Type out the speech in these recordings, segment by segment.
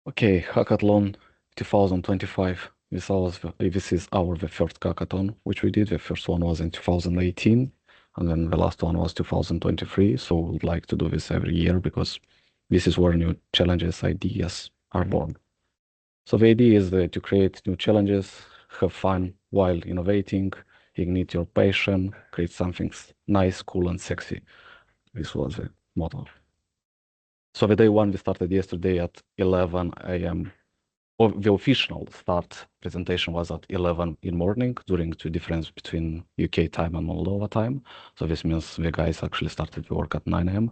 Okay, Hackathon 2025. This is our the first hackathon which we did. The first one was in 2018, and then the last one was 2023. So we would like to do this every year because this is where new challenges, ideas are born. So the idea is to create new challenges, have fun while innovating, ignite your passion, create something nice, cool, and sexy. This was the motto. So the day one we started yesterday at 11 a.m. The official start presentation was at 11 in morning during the difference between UK time and Moldova time. So this means the guys actually started to work at 9 a.m.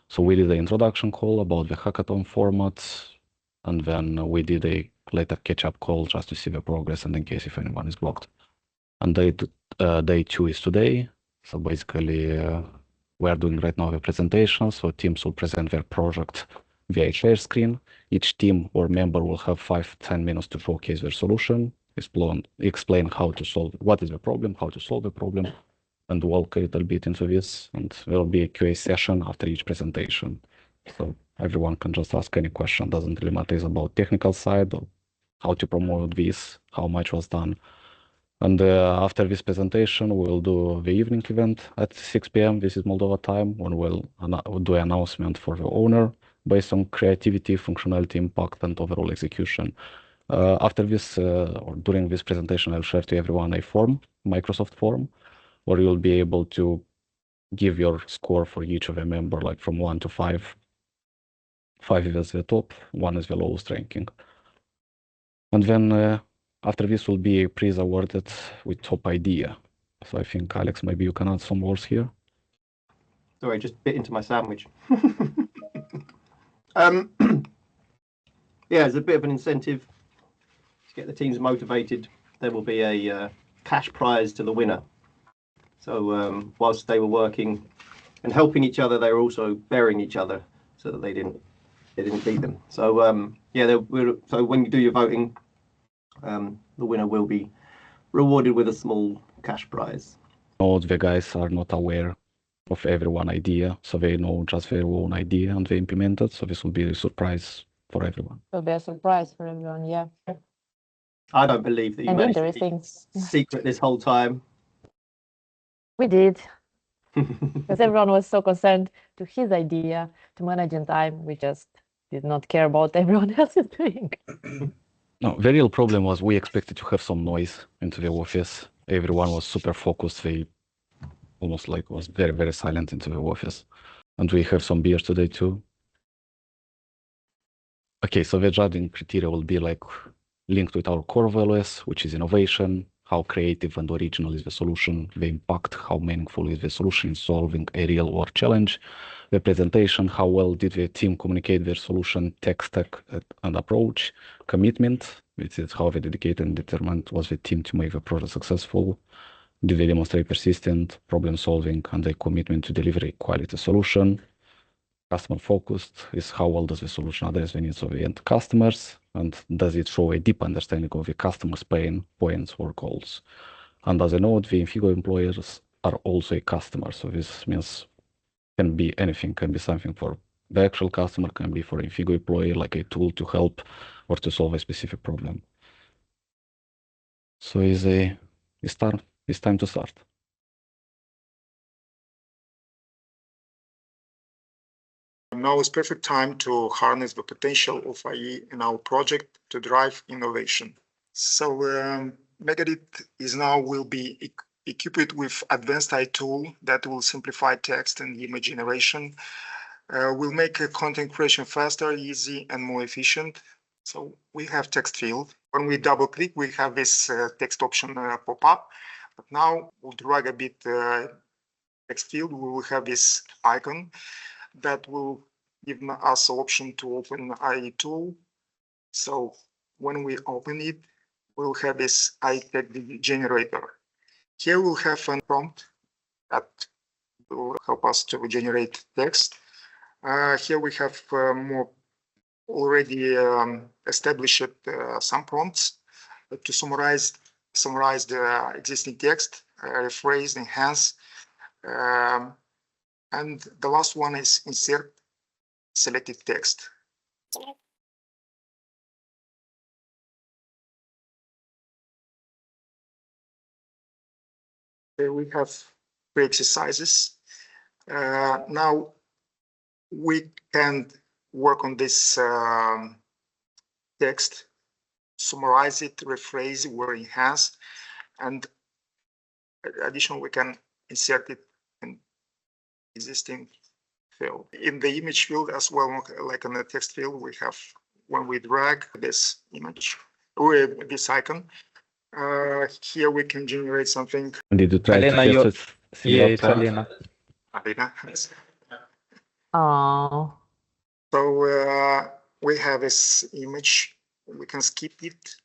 So we did the introduction call about the hackathon format, and then we did a later catch-up call just to see the progress and in case if anyone is blocked. And day two is today. So basically, we are doing right now the presentation. So teams will present their project via a share screen. Each team or member will have 5-10 minutes to showcase their solution, explain how to solve, what is the problem, how to solve the problem, and walk a little bit into this. And there will be a QA session after each presentation. So everyone can just ask any question. Doesn't really matter it's about technical side or how to promote this, how much was done. And after this presentation, we'll do the evening event at 6 p.m. This is Moldova time, when we'll do an announcement for the owner based on creativity, functionality, impact, and overall execution. After this, or during this presentation, I'll share to everyone a form, Microsoft form, where you'll be able to give your score for each of a member, like from 1 to 5. 5 is the top, 1 is the lowest ranking. And then after this will be a prize awarded with top idea. So I think, Alex, maybe you can add some words here. Sorry, I just bit into my sandwich. Yeah, as a bit of an incentive to get the teams motivated, there will be a cash prize to the winner. So whilst they were working and helping each other, they were also burying each other so that they didn't beat them. So yeah, so when you do your voting, the winner will be rewarded with a small cash prize. No, the guys are not aware of everyone idea, so they know just their own idea and they implement it. So this will be a surprise for everyone. Will be a surprise for everyone, yeah. I don't believe that you And managed interesting. to be secret this whole time. We did, because everyone was so concerned to his idea to manage in time. We just did not care about everyone else is doing. No, the real problem was we expected to have some noise into the office. Everyone was super focused. They almost like was very, very silent into the office. And we have some beers today too. Okay, so the judging criteria will be like linked with our core values, which is innovation, how creative and original is the solution, the impact, how meaningful is the solution in solving a real world challenge, the presentation, how well did the team communicate their solution, tech stack and approach, commitment, which is how they dedicated and determined was the team to make the project successful, did they demonstrate persistent problem solving and a commitment to deliver a quality solution. Customer focused is how well does the solution address the needs of the end customers, and does it show a deep understanding of the customer's pain points or goals. And as a note, the Infigo employers are also a customer, so this means can be anything, can be something for the actual customer, can be for Infigo employee, like a tool to help or to solve a specific problem. So it's time to start. Now is perfect time to harness the potential of AI in our project to drive innovation. So MegaEdit will be equipped with advanced AI tool that will simplify text and image generation, will make content creation faster, easy, and more efficient. So we have text field. When we double click, we have this text option pop up. But now we'll drag a bit text field. We will have this icon that will give us the option to open AI tool. So when we open it, we'll have this AI text generator. Here we'll have a prompt that will help us to generate text. Here we have more already established some prompts to summarize the existing text, rephrase, enhance. And the last one is insert selected text. We have three exercises. Now we can work on this text, summarize it, rephrase where it has, and additionally we can insert it in existing field. In the image field as well, like in the text field, we have, when we drag this image with this icon, here we can generate something. Did you try Alina, to you- test it? Yeah, it's Alina. Alina. Oh, So we have this image, we can skip it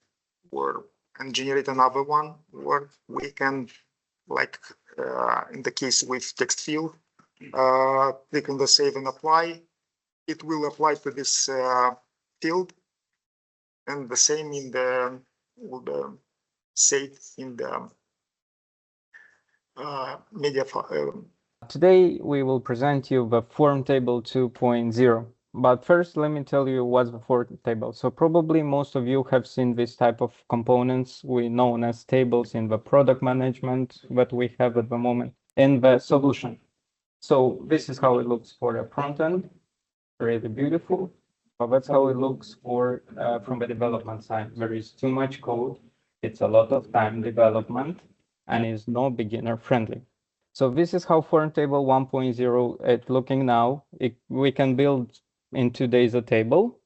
and generate another one, or we can, like in the case with text field, click on the save and apply. It will apply to this field, and the same in the will be saved in the media file. Today we will present you the form table 2.0. But first, let me tell you what's the form table. So probably most of you have seen this type of components we known as tables in the product management that we have at the moment in the solution. So this is how it looks for a front end, really beautiful. But that's how it looks for from the development side. There is too much code. It's a lot of time development and is not beginner friendly. So this is how form table 1.0 it's looking now. We can build in 2 days a table,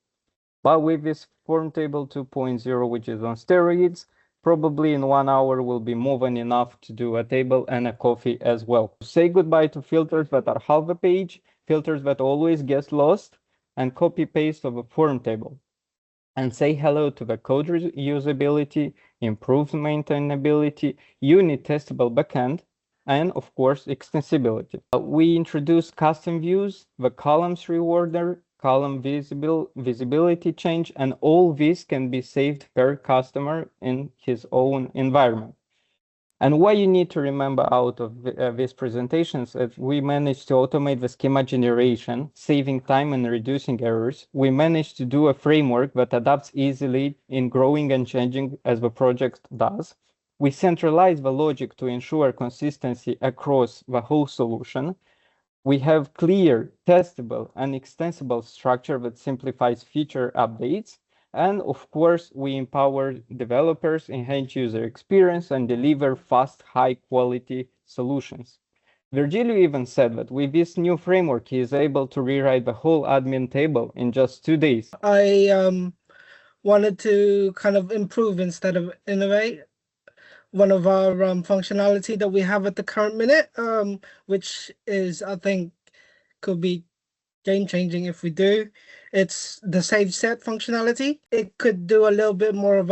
but with this form table 2.0, which is on steroids, probably in 1 hour will be more than enough to do a table and a coffee as well. Say goodbye to filters that are half a page, filters that always get lost, and copy paste of a form table. And say hello to the code usability, improved maintainability, unit testable backend, and of course extensibility. We introduced custom views, the columns reorder, column visibility change, and all this can be saved per customer in his own environment. And what you need to remember out of these presentations is we managed to automate the schema generation, saving time and reducing errors. We managed to do a framework that adapts easily in growing and changing as the project does. We centralize the logic to ensure consistency across the whole solution. We have clear, testable, and extensible structure that simplifies feature updates. And of course, we empower developers, enhance user experience, and deliver fast, high-quality solutions. Virgiliu even said that with this new framework, he is able to rewrite the whole admin table in just 2 days. I wanted to kind of improve instead of innovate. One of our functionality that we have at the current minute, which is, I think, could be game-changing if we do. It's the save set functionality. It could do a little bit more of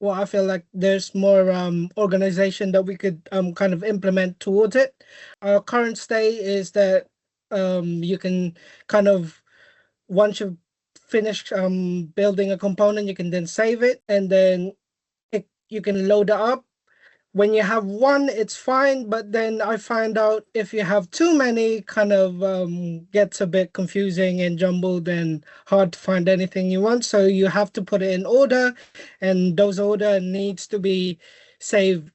what I feel like there's more organization that we could kind of implement towards it. Our current state is that you can kind of, once you've finished building a component, you can then save it, and then you can load it up. When you have one, it's fine, but then I find out if you have too many, kind of gets a bit confusing and jumbled and hard to find anything you want. So you have to put it in order, and those order needs to be saved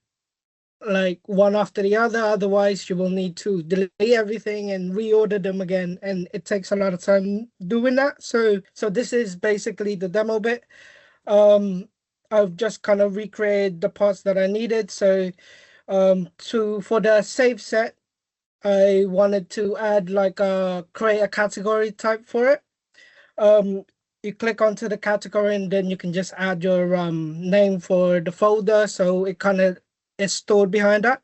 like one after the other. Otherwise, you will need to delete everything and reorder them again, and it takes a lot of time doing that. So this is basically the demo bit. I've just kind of recreated the parts that I needed. So for the save set, I wanted to add like create a category type for it. You click onto the category and then you can just add your name for the folder. So it kind of is stored behind that.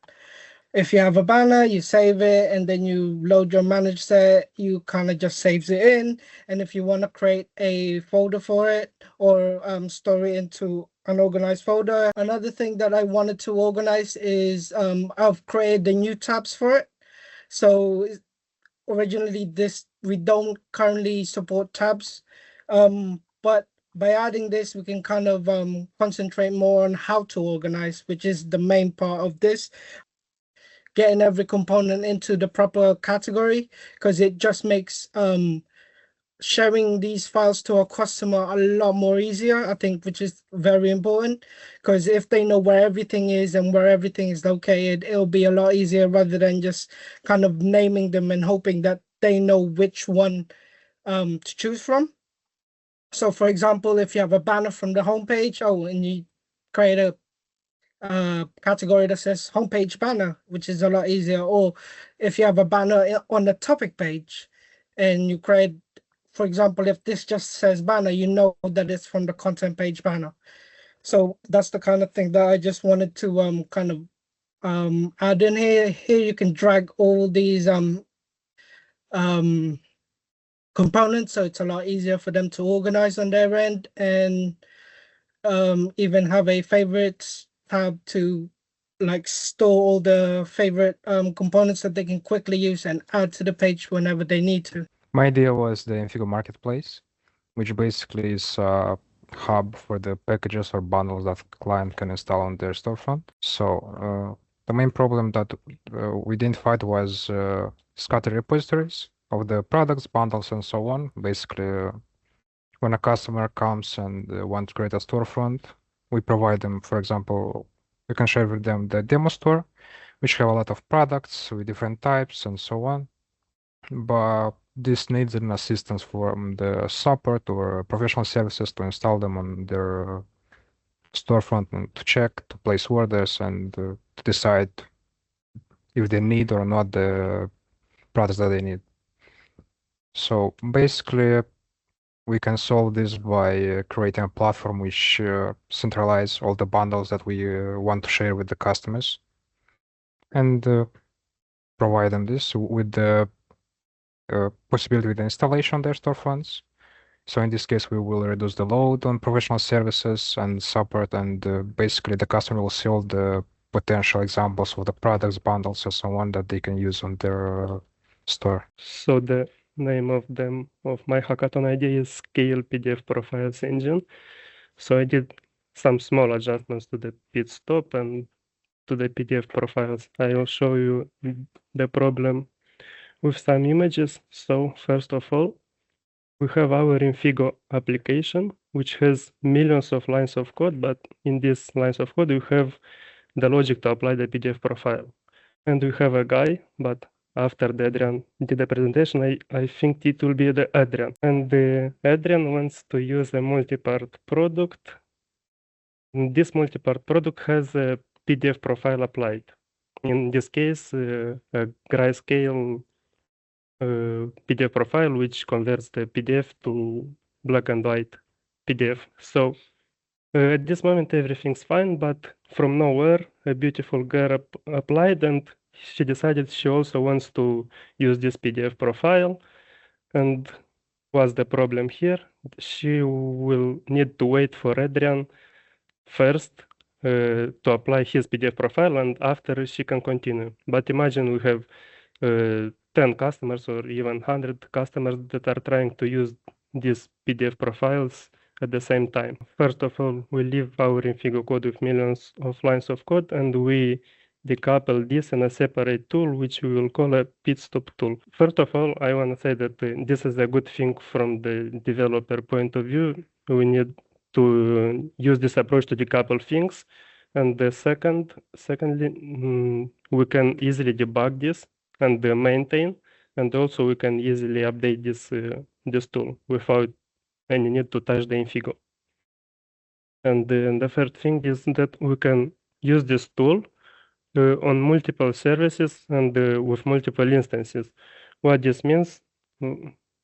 If you have a banner, you save it, and then you load your manage set, you kind of just saves it in. And if you want to create a folder for it or store it into an organized folder. Another thing that I wanted to organize is I've created the new tabs for it. So originally we don't currently support tabs, but by adding this, we can kind of concentrate more on how to organize, which is the main part of this. Getting every component into the proper category, because it just makes sharing these files to our customer a lot more easier, I think, which is very important, because if they know where everything is and where everything is located, it'll be a lot easier rather than just kind of naming them and hoping that they know which one to choose from. So for example, if you have a banner from the homepage, and you create a category that says homepage banner, which is a lot easier. Or if you have a banner on the topic page and you create, for example, if this just says banner, you know that it's from the content page banner. So that's the kind of thing that I just wanted to kind of add in here. Here you can drag all these components, so it's a lot easier for them to organize on their end, and even have a favorites tab to like store all the favorite components that they can quickly use and add to the page whenever they need to. My idea was the Infigo Marketplace, which basically is a hub for the packages or bundles that client can install on their storefront. So the main problem that we identified was scattered repositories of the products, bundles, and so on. Basically, when a customer comes and wants to create a storefront, we provide them, for example, we can share with them the demo store, which have a lot of products with different types and so on. But this needs an assistance from the support or professional services to install them on their storefront and to check, to place orders, and to decide if they need or not the products that they need. So basically, we can solve this by creating a platform which centralize all the bundles that we want to share with the customers, and provide them this with the possibility with the installation on their storefronts. So in this case, we will reduce the load on professional services and support, and basically the customer will see all the potential examples of the products, bundles, and so on that they can use on their store. So the name of my hackathon idea is Scale PDF Profiles Engine. So I did some small adjustments to the pit stop and to the PDF profiles. I will show you the problem with some images. So first of all, we have our Infigo application, which has millions of lines of code, but in these lines of code, we have the logic to apply the PDF profile. And we have a guy, but after the Adrian did the presentation, I think it will be the Adrian. And the Adrian wants to use a multi-part product. And this multi-part product has a PDF profile applied. In this case, a grayscale PDF profile, which converts the PDF to black and white PDF. So at this moment, everything's fine, but from nowhere, a beautiful girl applied, and she decided she also wants to use this PDF profile. And what's the problem here? She will need to wait for Adrian first to apply his PDF profile, and after she can continue. But imagine we have 10 customers or even 100 customers that are trying to use these PDF profiles at the same time. First of all, we leave our Infigo code with millions of lines of code, and we decouple this in a separate tool, which we will call a pit stop tool. First of all, I want to say that this is a good thing from the developer point of view. We need to use this approach to decouple things. And the secondly, we can easily debug this and maintain, and also we can easily update this tool without any need to touch the Infigo. And the third thing is that we can use this tool on multiple services and with multiple instances. What this means?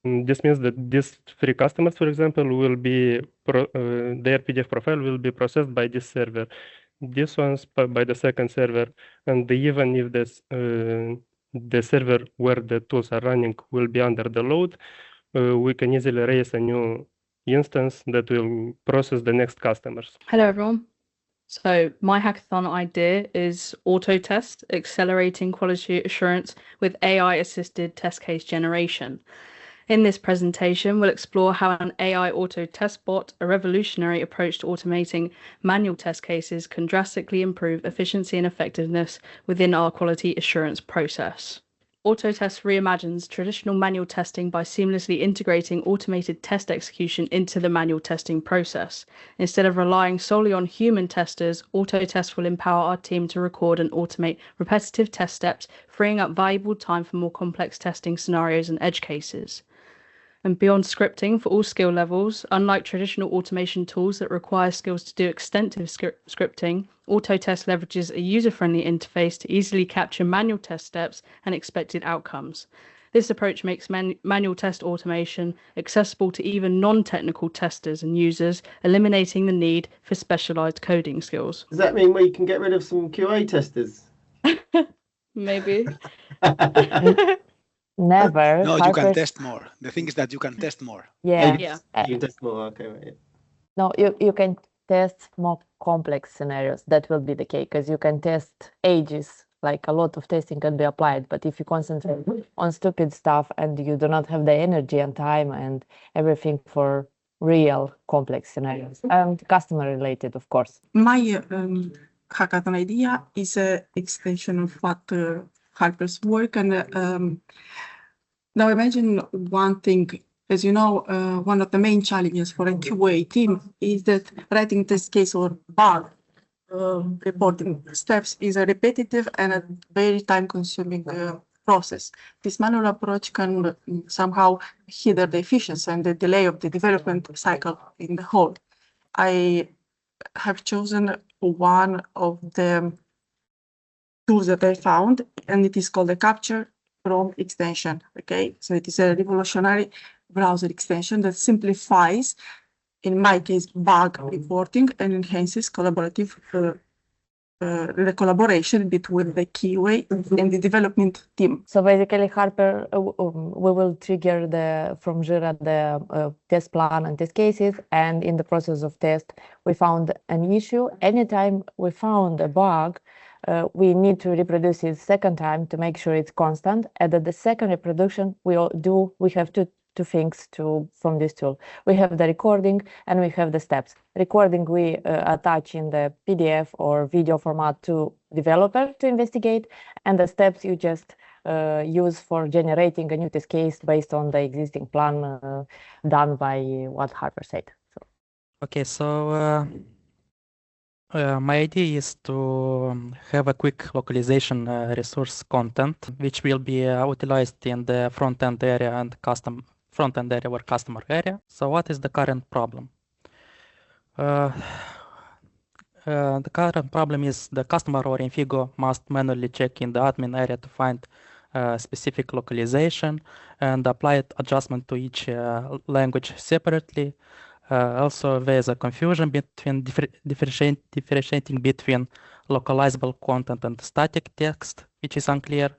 This means that these 3 customers, for example, will be their PDF profile will be processed by this server, this one's by the second server, and even if this the server where the tools are running will be under the load, we can easily raise a new instance that will process the next customers. Hello, everyone. So my hackathon idea is AutoTest, accelerating quality assurance with AI-assisted test case generation. In this presentation, we'll explore how an AI auto test bot, a revolutionary approach to automating manual test cases, can drastically improve efficiency and effectiveness within our quality assurance process. AutoTest reimagines traditional manual testing by seamlessly integrating automated test execution into the manual testing process. Instead of relying solely on human testers, AutoTest will empower our team to record and automate repetitive test steps, freeing up valuable time for more complex testing scenarios and edge cases. And beyond scripting for all skill levels, unlike traditional automation tools that require skills to do extensive scripting, AutoTest leverages a user-friendly interface to easily capture manual test steps and expected outcomes. This approach makes manual test automation accessible to even non-technical testers and users, eliminating the need for specialized coding skills. Does that mean we can get rid of some QA testers? Maybe. Never. No, you can Harper's- test more. The thing is that you can test more. Yeah. Yeah. You can test more. Okay, right. No, you can test more complex scenarios. That will be the case because you can test ages. Like a lot of testing can be applied, but if you concentrate on stupid stuff and you do not have the energy and time and everything for real complex scenarios and customer related, of course. My hackathon idea is an extension of what Harper's work. And now imagine one thing, as you know, one of the main challenges for a QA team is that writing test case or bug reporting steps is a repetitive and a very time-consuming process. This manual approach can somehow hinder the efficiency and the delay of the development cycle in the whole. I have chosen one of the tools that I found, and it is called the Capture Chrome extension. Okay, so it is a revolutionary browser extension that simplifies, in my case, bug reporting and enhances collaborative the collaboration between the QA and the development team. So basically, Harper, we will trigger from Jira the test plan and test cases, and in the process of test, we found an issue. Anytime we found a bug, we need to reproduce it second time to make sure it's constant. And at the second reproduction, we have two things from this tool. We have the recording and we have the steps. Recording we attach in the PDF or video format to developer to investigate, and the steps you just use for generating a new test case based on the existing plan done by what Harper said. So. Okay, so my idea is to have a quick localization resource content, which will be utilized in the front-end area and custom front-end area or customer area. So what is the current problem? The current problem is the customer or Infigo must manually check in the admin area to find specific localization and apply adjustment to each language separately. Also, there is a confusion between differentiating between localizable content and static text, which is unclear.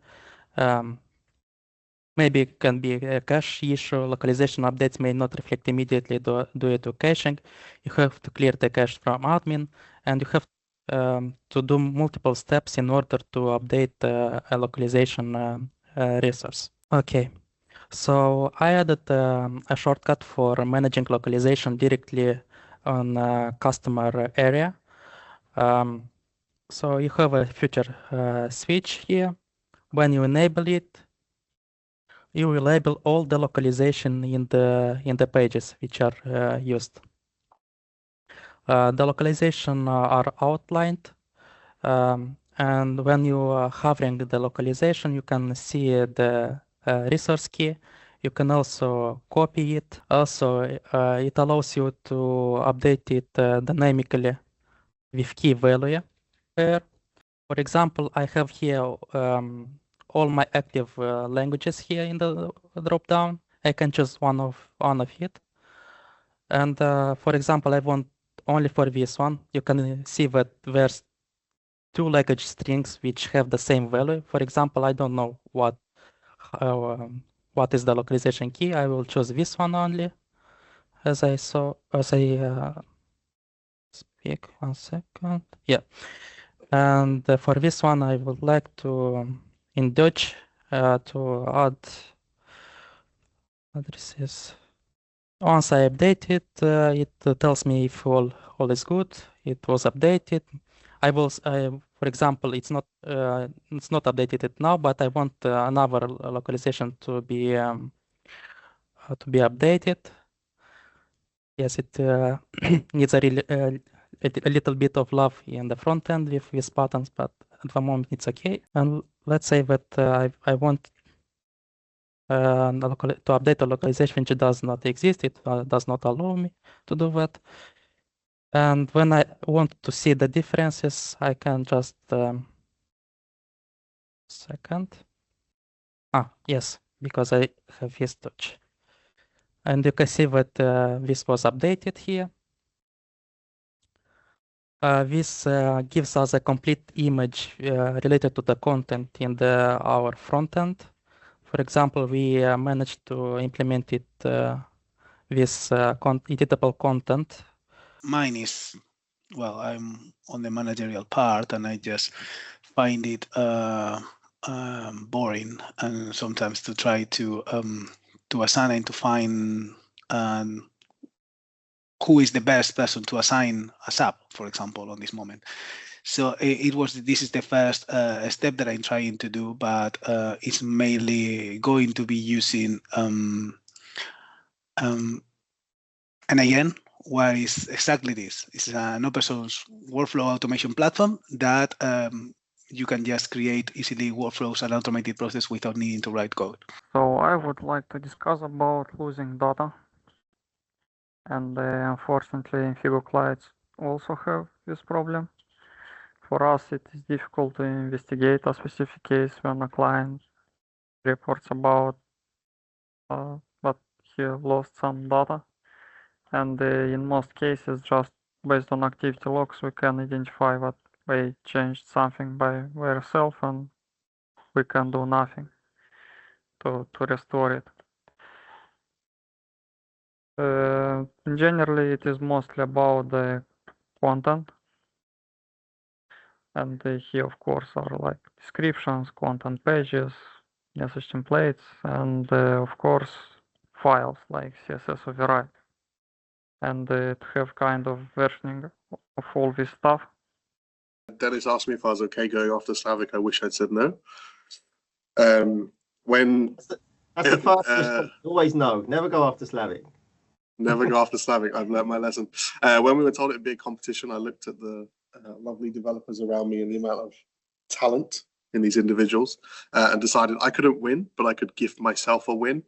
Maybe it can be a cache issue. Localization updates may not reflect immediately due to caching. You have to clear the cache from admin, and you have to do multiple steps in order to update a localization resource. Okay, so I added a shortcut for managing localization directly on customer area. So you have a future switch here. When you enable it, you will label all the localization in the pages which are used. The localization are outlined, and when you are hovering the localization, you can see the resource key. You can also copy it. Also, it allows you to update it dynamically with key value. For example, I have here all my active languages here in the drop down. I can choose one of it. And for example, I want only for this one. You can see that there's two language strings which have the same value. For example, I don't know what is the localization key. I will choose this one only. As I speak 1 second. Yeah. And for this one, I would like to in Dutch to add addresses. Once I update it, it tells me if all is good. It was updated. I will, for example, it's not updated it now, but I want another localization to be updated. Yes, it needs a little bit of love in the front end with these buttons, but at the moment it's okay. And let's say that I want to update the localization which does not exist. It does not allow me to do that. And when I want to see the differences, I can just second. Yes, because I have this touch. And you can see that this was updated here. This gives us a complete image related to the content in our front end. For example, we managed to implement it this editable content. Mine is, well, I'm on the managerial part and I just find it boring, and sometimes to try to assign and to find who is the best person to assign a sub, for example, on this moment. So this is the first step that I'm trying to do, but it's mainly going to be using and again, what is exactly this? It's an open source workflow automation platform that you can just create easily workflows and automated process without needing to write code. So I would like to discuss about losing data. And unfortunately, Infigo clients also have this problem. For us, it is difficult to investigate a specific case when a client reports about that he lost some data. And in most cases, just based on activity logs, we can identify that they changed something by themselves and we can do nothing to restore it. Generally, it is mostly about the content. And here, of course, are like descriptions, content pages, message templates, and of course, files like CSS override. And to have kind of versioning of all this stuff. Dennis asked me if I was okay going after Slavic. I wish I'd said no. When that's the first response. Always no. Never go after Slavic. Never go after Slavic. I've learned my lesson. When we were told it'd be a competition, I looked at the lovely developers around me and the amount of talent in these individuals and decided I couldn't win, but I could gift myself a win.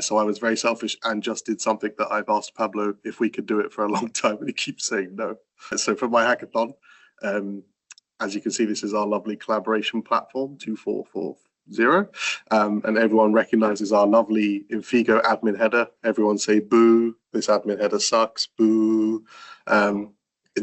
So I was very selfish and just did something that I've asked Pablo if we could do it for a long time, and he keeps saying no. So for my hackathon, as you can see, this is our lovely collaboration platform, 2440. And everyone recognizes our lovely Infigo admin header. Everyone say boo, this admin header sucks, boo.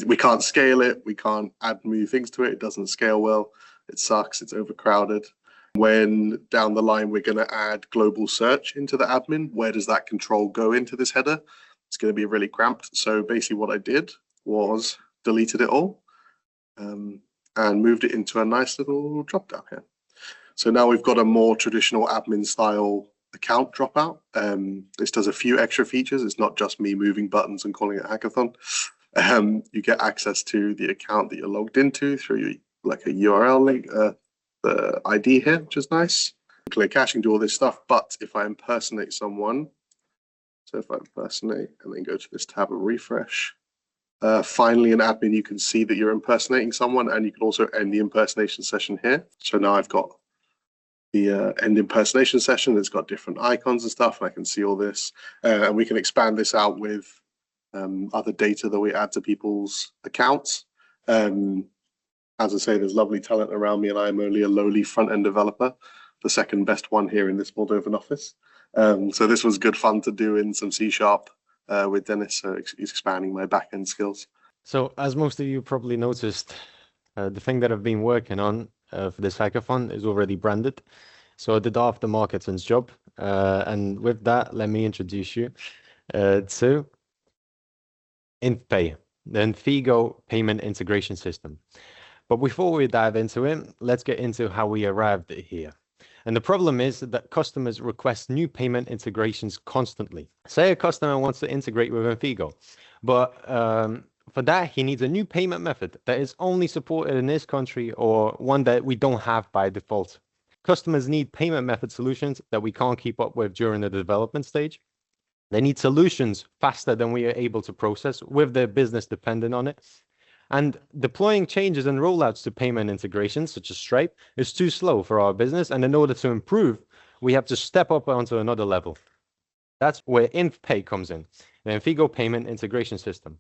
We can't scale it, we can't add new things to it, it doesn't scale well, it sucks, it's overcrowded. When down the line we're going to add global search into the admin, where does that control go into this header? It's going to be really cramped. So basically what I did was deleted it all and moved it into a nice little drop down here. So now we've got a more traditional admin style account dropout. This does a few extra features. It's not just me moving buttons and calling it hackathon. You get access to the account that you're logged into through like a URL link, the ID here, which is nice. Clear caching, do all this stuff. But if I impersonate someone, so if I impersonate and then go to this tab and refresh, finally in admin, you can see that you're impersonating someone, and you can also end the impersonation session here. So now I've got the end impersonation session. It's got different icons and stuff, and I can see all this. And we can expand this out with other data that we add to people's accounts. As I say, there's lovely talent around me, and I'm only a lowly front-end developer, the second best one here in this Moldovan office. So this was good fun to do in some C# with Dennis, so he's expanding my back-end skills. So as most of you probably noticed, the thing that I've been working on for this hackathon is already branded. So I did half the marketing's job. And with that, let me introduce you to InPay, the Infigo payment integration system. But before we dive into it, let's get into how we arrived here. And the problem is that customers request new payment integrations constantly. Say a customer wants to integrate with Infigo, but for that, he needs a new payment method that is only supported in this country or one that we don't have by default. Customers need payment method solutions that we can't keep up with during the development stage. They need solutions faster than we are able to process with their business dependent on it. And deploying changes and rollouts to payment integrations, such as Stripe, is too slow for our business. And in order to improve, we have to step up onto another level. That's where InfPay comes in, the Infigo payment integration system.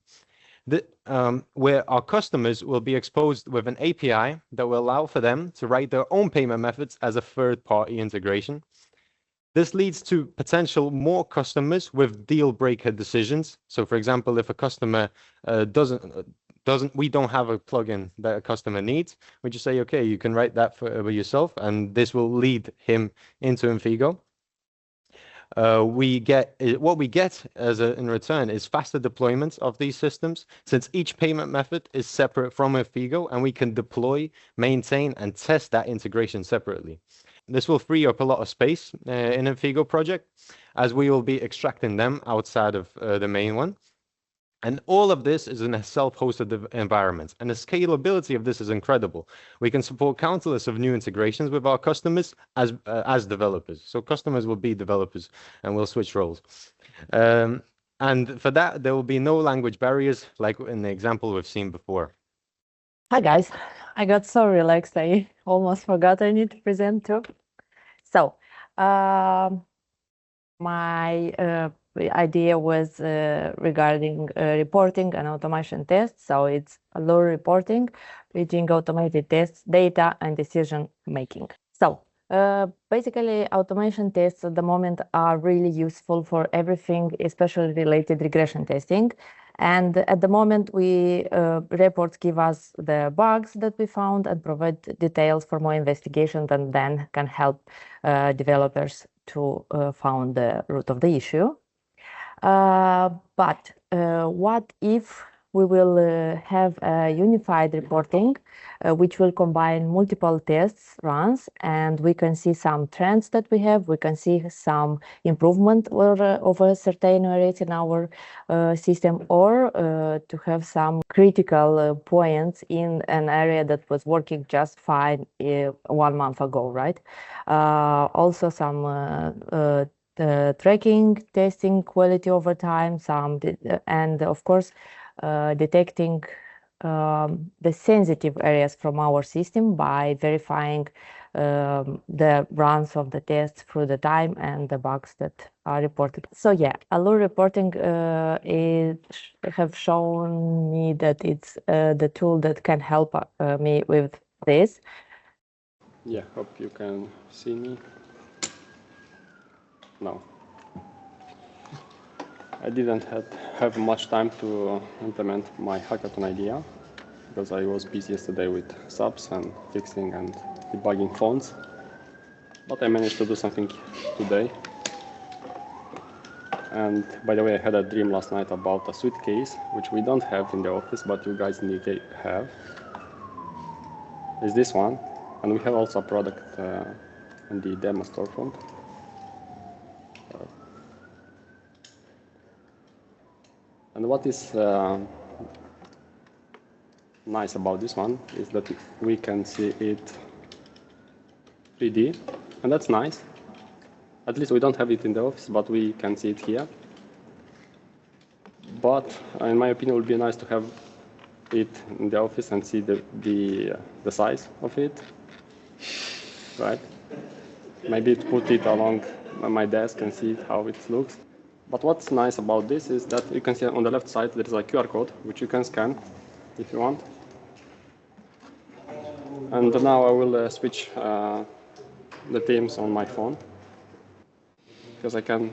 Where our customers will be exposed with an API that will allow for them to write their own payment methods as a third-party integration. This leads to potential more customers with deal breaker decisions. So for example, if a customer we don't have a plugin that a customer needs, we just say, okay, you can write that for yourself, and this will lead him into Infigo. What we get in return is faster deployments of these systems, since each payment method is separate from Infigo, and we can deploy, maintain, and test that integration separately. This will free up a lot of space in Infigo project, as we will be extracting them outside of the main one. And all of this is in a self-hosted environment, and the scalability of this is incredible. We can support countless of new integrations with our customers as developers. So customers will be developers, and we'll switch roles. And for that, there will be no language barriers, like in the example we've seen before. Hi guys, I got so relaxed I almost forgot I need to present too. So my idea was regarding reporting and automation tests. So it's low reporting, bridging automated tests, data, and decision making. So basically, automation tests at the moment are really useful for everything, especially related regression testing. And at the moment, reports give us the bugs that we found and provide details for more investigation, and then can help developers to find the root of the issue. But what if we will have a unified reporting, which will combine multiple tests runs, and we can see some trends that we have. We can see some improvement over certain areas in our system, or to have some critical points in an area that was working just fine 1 month ago, right? Also some tracking, testing quality over time, and of course, detecting the sensitive areas from our system by verifying the runs of the tests through the time and the bugs that are reported. So yeah, Allure reporting have shown me that it's the tool that can help me with this. Yeah, hope you can see me. No. I didn't have much time to implement my hackathon idea because I was busy yesterday with subs and fixing and debugging phones. But I managed to do something today. And by the way, I had a dream last night about a suitcase, which we don't have in the office, but you guys in the UK have. Is this one. And we have also a product in the demo storefront. And what is nice about this one is that we can see it 3D, and that's nice. At least we don't have it in the office, but we can see it here. But in my opinion, it would be nice to have it in the office and see the size of it, right? Maybe put it along my desk and see how it looks. But what's nice about this is that you can see on the left side there is a QR code which you can scan if you want. And now I will switch the themes on my phone, because I can,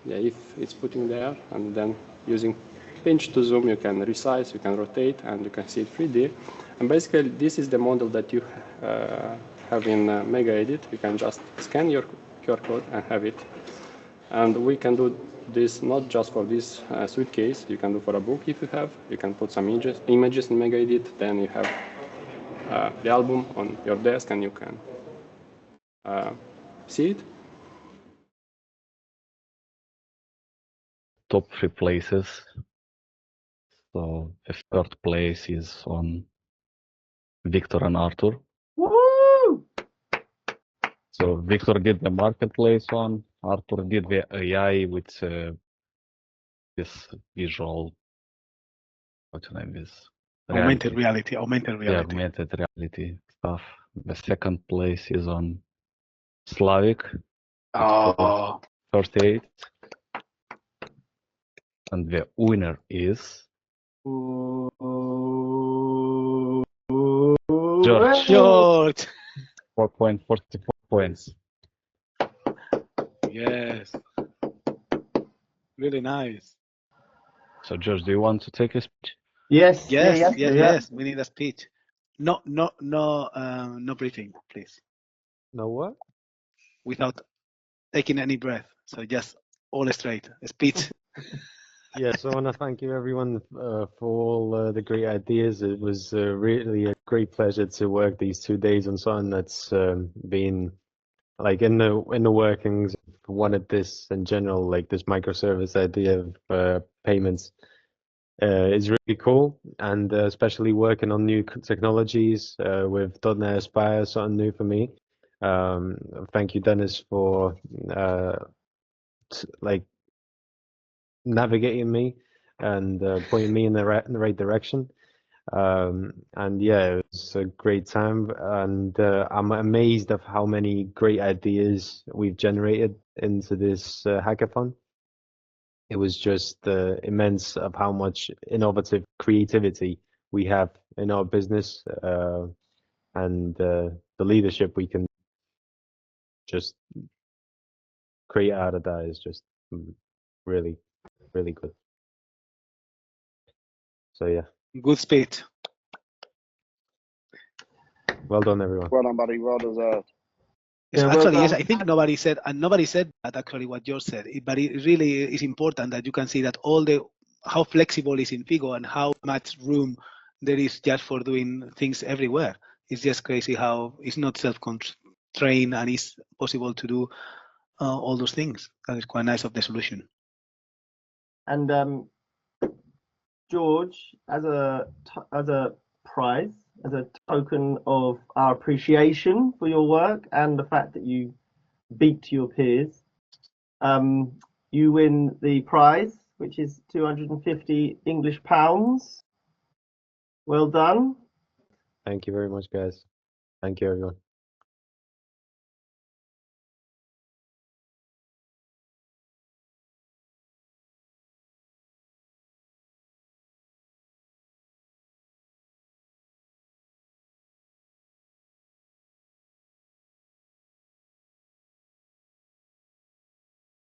yeah, if it's putting there, and then using pinch to zoom, you can resize, you can rotate, and you can see it 3D. And basically, this is the model that you have in MegaEdit. You can just scan your QR code and have it. And we can do this not just for this suitcase. You can do for a book if you have. You can put some images in MegaEdit. Then you have the album on your desk, and you can see it. Top 3 places So the third place is on Victor and Arthur. Woo! So Victor did the marketplace one, Arthur did the AI with this visual, what's the name is? Augmented reality. Yeah, augmented reality stuff. The second place is on Slavic. Oh. 38. And the winner is George. George. 4.44 points. Yes. Really nice. So George, do you want to take a speech? Yes. Yes. We need a speech. No breathing, please. No what? Without taking any breath. So just all straight. A speech. Yes, I want to thank you everyone for all the great ideas. It was really a great pleasure to work these 2 days on something that's been like in the workings. Wanted this in general, like this microservice idea of payments is really cool, and especially working on new technologies with .NET Aspire, something new for me. Thank you, Dennis, for like navigating me and pointing me in the right direction. And yeah, it was a great time, and I'm amazed of how many great ideas we've generated into this hackathon. It was just immense of how much innovative creativity we have in our business, and the leadership we can just create out of that is just really, really good. So yeah. Good speech. Well done, everyone. Well done, buddy. Well deserved. Yes, Yeah, actually, well yes, done. I think nobody said that actually what George said, but it really is important that you can see that how flexible is Infigo and how much room there is just for doing things everywhere. It's just crazy how it's not self-constrained and it's possible to do all those things. That is quite nice of the solution. And George, as a prize, as a token of our appreciation for your work and the fact that you beat your peers, you win the prize, which is 250 English pounds. Well done. Thank you very much, guys. Thank you, everyone.